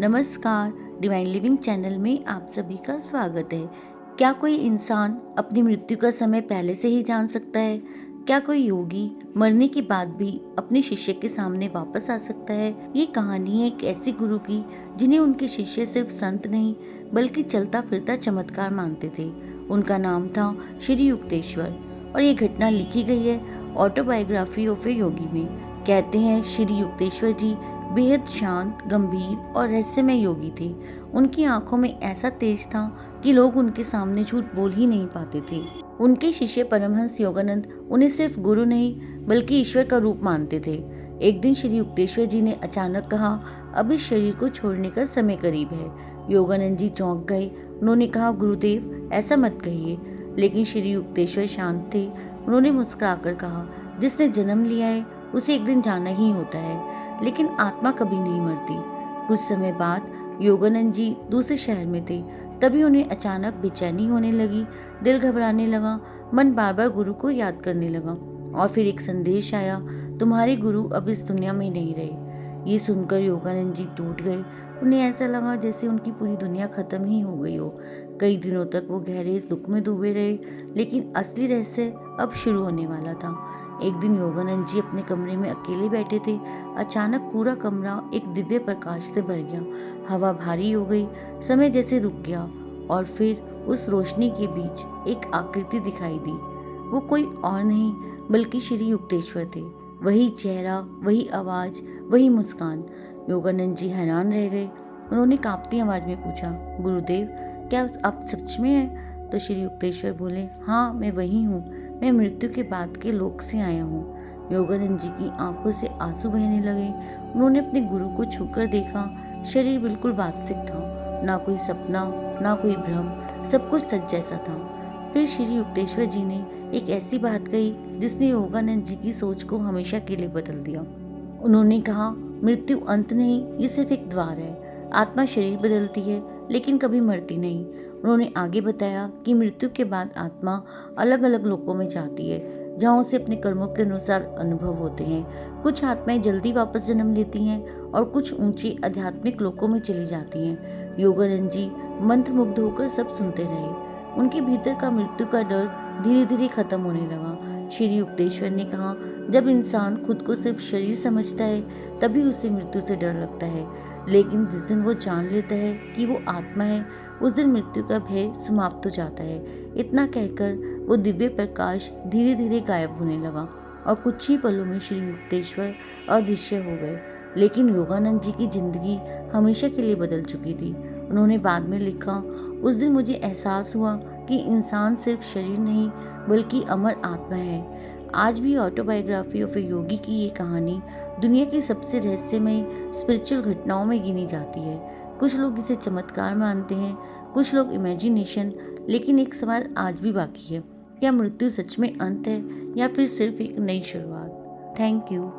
नमस्कार, divine living channel में आप सभी का स्वागत है। क्या कोई इंसान अपनी मृत्यु का समय पहले से ही जान सकता है? क्या कोई योगी मरने के बाद भी अपने शिष्य के सामने वापस आ सकता है? ये कहानी है एक ऐसे गुरु की जिन्हें उनके शिष्य सिर्फ संत नहीं बल्कि चलता फिरता चमत्कार मानते थे। उनका नाम था श्री युक्तेश्वर और ये घटना लिखी गई है ऑटोबायोग्राफी ऑफ ए योगी में। कहते हैं श्री युक्तेश्वर जी बेहद शांत, गंभीर और रहस्यमय योगी थे। उनकी आंखों में ऐसा तेज था कि लोग उनके सामने झूठ बोल ही नहीं पाते थे। उनके शिष्य परमहंस योगानंद उन्हें सिर्फ गुरु नहीं बल्कि ईश्वर का रूप मानते थे। एक दिन श्री युक्तेश्वर जी ने अचानक कहा, अब इस शरीर को छोड़ने का समय करीब है। योगानंद जी चौंक गए। उन्होंने कहा, गुरुदेव ऐसा मत कहिए। लेकिन श्री युक्तेश्वर शांत थे। उन्होंने मुस्कुराकर कहा, जिसने जन्म लिया है उसे एक दिन जाना ही होता है, लेकिन आत्मा कभी नहीं मरती। कुछ समय बाद योगानंद जी दूसरे शहर में थे। तभी उन्हें अचानक बेचैनी होने लगी, दिल घबराने लगा, मन बार बार गुरु को याद करने लगा। और फिर एक संदेश आया, तुम्हारे गुरु अब इस दुनिया में नहीं रहे। ये सुनकर योगानंद जी टूट गए। उन्हें ऐसा लगा जैसे उनकी पूरी दुनिया खत्म ही हो गई हो। कई दिनों तक वो गहरे दुख में डूबे रहे, लेकिन असली रहस्य अब शुरू होने वाला था। एक दिन योगानंद जी अपने कमरे में अकेले बैठे थे। अचानक पूरा कमरा एक दिव्य प्रकाश से भर गया। हवा भारी हो गई, समय जैसे रुक गया और फिर उस रोशनी के बीच एक आकृति दिखाई दी। वो कोई और नहीं बल्कि श्री युक्तेश्वर थे। वही चेहरा, वही आवाज, वही मुस्कान। योगानंद जी हैरान रह गए। उन्होंने कांपती आवाज में पूछा, गुरुदेव क्या आप सच में हैं? तो श्री युक्तेश्वर बोले, हाँ मैं वही हूँ। मैं मृत्यु के बाद के लोक से आया हूँ। योगानंद जी की आंखों से आंसू बहने लगे। उन्होंने अपने गुरु को छूकर देखा। शरीर बिल्कुल वास्तविक था, ना कोई सपना, ना कोई भ्रम, सब कुछ सच जैसा था। फिर श्री युक्तेश्वर जी ने एक ऐसी बात कही जिसने योगानंद जी की सोच को हमेशा के लिए बदल दिया। उन्होंने कहा, मृत्यु अंत नहीं, ये सिर्फ एक द्वार है। आत्मा शरीर बदलती है लेकिन कभी मरती नहीं। उन्होंने आगे बताया कि मृत्यु के बाद आत्मा अलग अलग लोकों में जाती है, जहाँ उसे अपने कर्मों के अनुसार अनुभव होते हैं। कुछ आत्माएं जल्दी वापस जन्म लेती हैं और कुछ ऊंचे आध्यात्मिक लोकों में चली जाती हैं। योगानंद जी मंत्रमुग्ध होकर सब सुनते रहे। उनके भीतर का मृत्यु का डर धीरे धीरे खत्म होने लगा। श्री युक्तेश्वर ने कहा, जब इंसान खुद को सिर्फ शरीर समझता है तभी उसे मृत्यु से डर लगता है, लेकिन जिस दिन वो जान लेता है कि वो आत्मा है, उस दिन मृत्यु का भय समाप्त हो जाता है। इतना कहकर वो दिव्य प्रकाश धीरे धीरे गायब होने लगा और कुछ ही पलों में श्री युक्तेश्वर अदृश्य हो गए। लेकिन योगानंद जी की जिंदगी हमेशा के लिए बदल चुकी थी। उन्होंने बाद में लिखा, उस दिन मुझे एहसास हुआ कि इंसान सिर्फ शरीर नहीं बल्कि अमर आत्मा है। आज भी ऑटोबायोग्राफी ऑफ ए योगी की ये कहानी दुनिया की सबसे रहस्यमय स्पिरिचुअल घटनाओं में गिनी जाती है। कुछ लोग इसे चमत्कार मानते हैं, कुछ लोग इमेजिनेशन, लेकिन एक सवाल आज भी बाकी है, क्या मृत्यु सच में अंत है या फिर सिर्फ एक नई शुरुआत? Thank you.